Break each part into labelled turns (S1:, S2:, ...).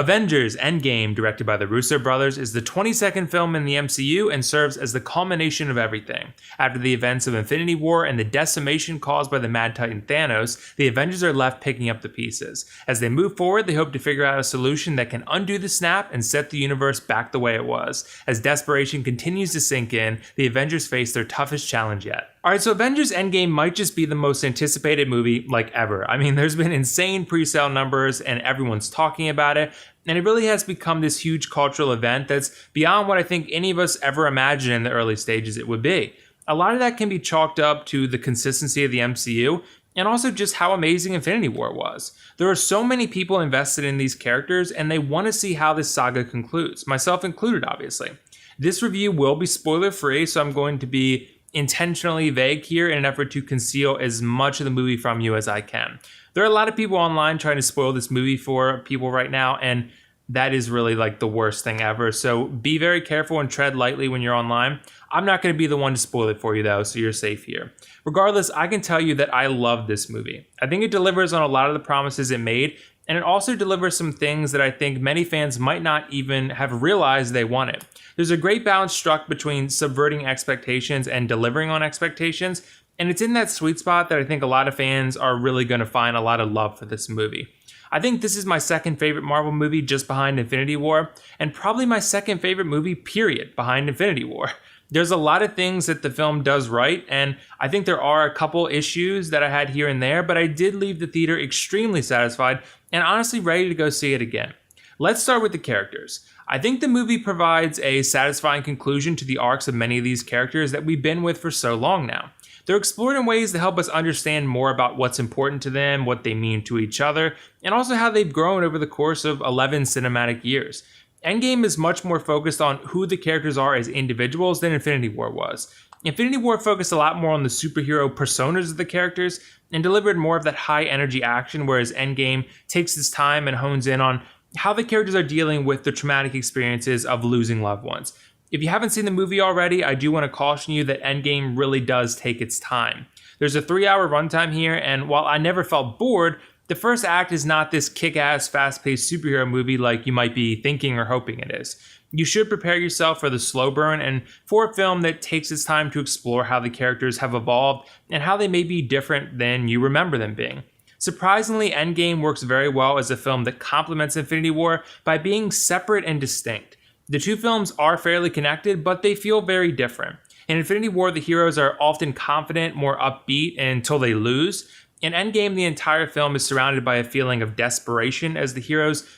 S1: Avengers Endgame, directed by the Russo brothers, is the 22nd film in the MCU and serves as the culmination of everything. After the events of Infinity War and the decimation caused by the Mad Titan Thanos, the Avengers are left picking up the pieces. As they move forward, they hope to figure out a solution that can undo the snap and set the universe back the way it was. As desperation continues to sink in, the Avengers face their toughest challenge yet. Alright, so Avengers Endgame might just be the most anticipated movie ever. I mean, there's been insane pre-sale numbers and everyone's talking about it, and it really has become this huge cultural event that's beyond what I think any of us ever imagined in the early stages it would be. A lot of that can be chalked up to the consistency of the MCU, and also just how amazing Infinity War was. There are so many people invested in these characters, and they want to see how this saga concludes, myself included, obviously. This review will be spoiler-free, so I'm going to be intentionally vague here in an effort to conceal as much of the movie from you as I can. There are a lot of people online trying to spoil this movie for people right now, and that is really the worst thing ever. So be very careful and tread lightly when you're online. I'm not going to be the one to spoil it for you though, so you're safe here. Regardless, I can tell you that I love this movie. I think it delivers on a lot of the promises it made, and it also delivers some things that I think many fans might not even have realized they wanted. There's a great balance struck between subverting expectations and delivering on expectations, and it's in that sweet spot that I think a lot of fans are really going to find a lot of love for this movie. I think this is my second favorite Marvel movie just behind Infinity War, and probably my second favorite movie period behind Infinity War. There's a lot of things that the film does right, and I think there are a couple issues that I had here and there, but I did leave the theater extremely satisfied and honestly ready to go see it again. Let's start with the characters. I think the movie provides a satisfying conclusion to the arcs of many of these characters that we've been with for so long now. They're explored in ways that help us understand more about what's important to them, what they mean to each other, and also how they've grown over the course of 11 cinematic years. Endgame is much more focused on who the characters are as individuals than Infinity War was. Infinity War focused a lot more on the superhero personas of the characters and delivered more of that high energy action, whereas Endgame takes its time and hones in on how the characters are dealing with the traumatic experiences of losing loved ones. If you haven't seen the movie already, I do want to caution you that Endgame really does take its time. There's a 3-hour runtime here, and while I never felt bored, the first act is not this kick-ass, fast-paced superhero movie like you might be thinking or hoping it is. You should prepare yourself for the slow burn and for a film that takes its time to explore how the characters have evolved and how they may be different than you remember them being. Surprisingly, Endgame works very well as a film that complements Infinity War by being separate and distinct. The two films are fairly connected, but they feel very different. In Infinity War, the heroes are often confident, more upbeat until they lose. In Endgame, the entire film is surrounded by a feeling of desperation as the heroes,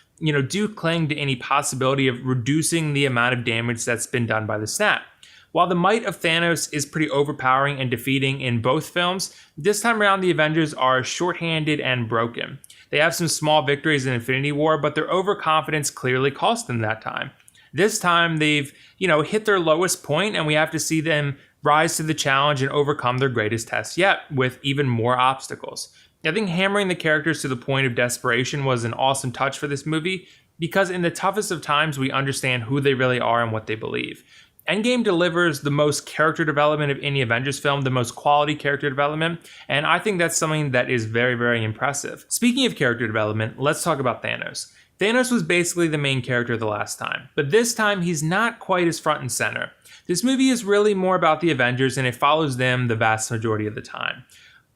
S1: do cling to any possibility of reducing the amount of damage that's been done by the snap. While the might of Thanos is pretty overpowering and defeating in both films, this time around the Avengers are shorthanded and broken. They have some small victories in Infinity War, but their overconfidence clearly cost them that time. This time they've, hit their lowest point, and we have to see them rise to the challenge and overcome their greatest test yet with even more obstacles. I think hammering the characters to the point of desperation was an awesome touch for this movie because in the toughest of times we understand who they really are and what they believe. Endgame delivers the most character development of any Avengers film, the most quality character development, and I think that's something that is very, very impressive. Speaking of character development, let's talk about Thanos. Thanos was basically the main character the last time, but this time he's not quite as front and center. This movie is really more about the Avengers and it follows them the vast majority of the time.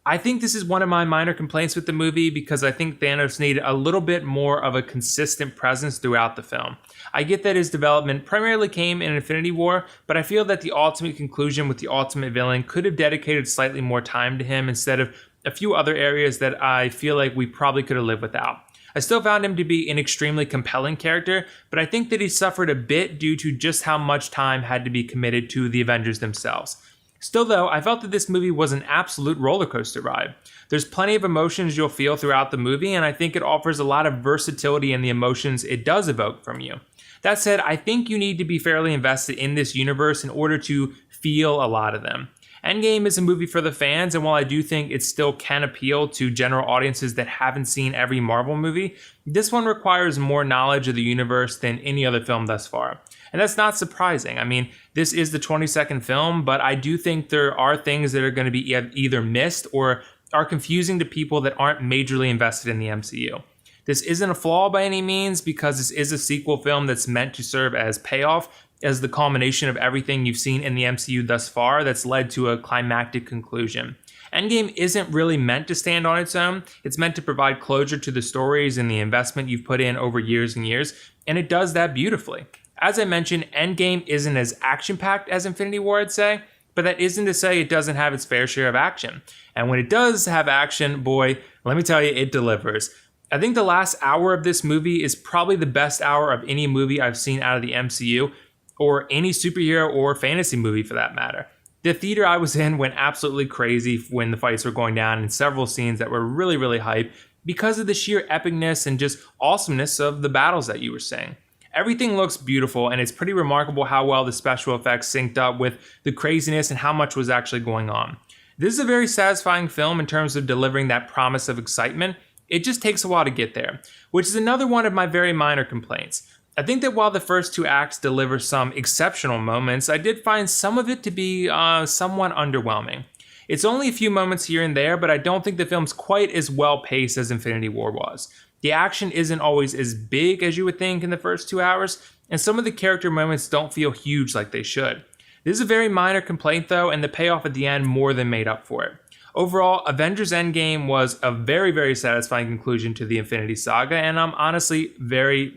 S1: I think this is one of my minor complaints with the movie because I think Thanos needed a little bit more of a consistent presence throughout the film. I get that his development primarily came in Infinity War, but I feel that the ultimate conclusion with the ultimate villain could have dedicated slightly more time to him instead of a few other areas that I feel like we probably could have lived without. I still found him to be an extremely compelling character, but I think that he suffered a bit due to just how much time had to be committed to the Avengers themselves. Still though, I felt that this movie was an absolute roller coaster ride. There's plenty of emotions you'll feel throughout the movie, and I think it offers a lot of versatility in the emotions it does evoke from you. That said, I think you need to be fairly invested in this universe in order to feel a lot of them. Endgame is a movie for the fans, and while I do think it still can appeal to general audiences that haven't seen every Marvel movie, this one requires more knowledge of the universe than any other film thus far. And that's not surprising. I mean, this is the 22nd film, but I do think there are things that are going to be either missed or are confusing to people that aren't majorly invested in the MCU. This isn't a flaw by any means, because this is a sequel film that's meant to serve as payoff, as the culmination of everything you've seen in the MCU thus far that's led to a climactic conclusion. Endgame isn't really meant to stand on its own. It's meant to provide closure to the stories and the investment you've put in over years and years, and it does that beautifully. As I mentioned, Endgame isn't as action-packed as Infinity War, I'd say, but that isn't to say it doesn't have its fair share of action. And when it does have action, boy, let me tell you, it delivers. I think the last hour of this movie is probably the best hour of any movie I've seen out of the MCU, or any superhero or fantasy movie for that matter. The theater I was in went absolutely crazy when the fights were going down, in several scenes that were really, really hype because of the sheer epicness and just awesomeness of the battles that you were seeing. Everything looks beautiful, and it's pretty remarkable how well the special effects synced up with the craziness and how much was actually going on. This is a very satisfying film in terms of delivering that promise of excitement. It just takes a while to get there, which is another one of my very minor complaints. I think that while the first two acts deliver some exceptional moments, I did find some of it to be somewhat underwhelming. It's only a few moments here and there, but I don't think the film's quite as well paced as Infinity War was. The action isn't always as big as you would think in the first 2 hours, and some of the character moments don't feel huge like they should. This is a very minor complaint though, and the payoff at the end more than made up for it. Overall, Avengers Endgame was a very, very satisfying conclusion to the Infinity Saga, and I'm honestly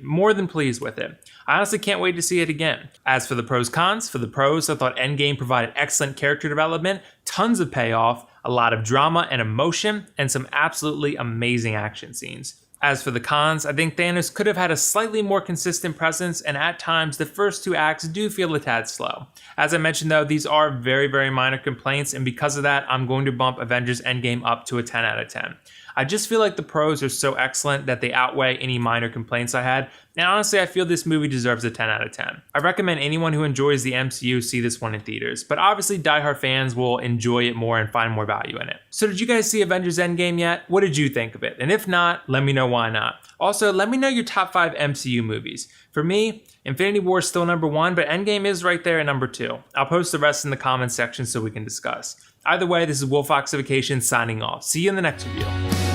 S1: more than pleased with it. I honestly can't wait to see it again. As for the pros-cons, for the pros, I thought Endgame provided excellent character development, tons of payoff, a lot of drama and emotion, and some absolutely amazing action scenes. As for the cons, I think Thanos could have had a slightly more consistent presence, and at times the first two acts do feel a tad slow. As I mentioned though, these are very, very minor complaints, and because of that, I'm going to bump Avengers Endgame up to a 10 out of 10. I just feel like the pros are so excellent that they outweigh any minor complaints I had, and honestly I feel this movie deserves a 10 out of 10. I recommend anyone who enjoys the MCU see this one in theaters, but obviously diehard fans will enjoy it more and find more value in it. So did you guys see Avengers Endgame yet? What did you think of it? And if not, let me know why not. Also, let me know your top 5 MCU movies. For me, Infinity War is still number 1, but Endgame is right there at number 2. I'll post the rest in the comments section so we can discuss. Either way, this is WillFoxification signing off. See you in the next review.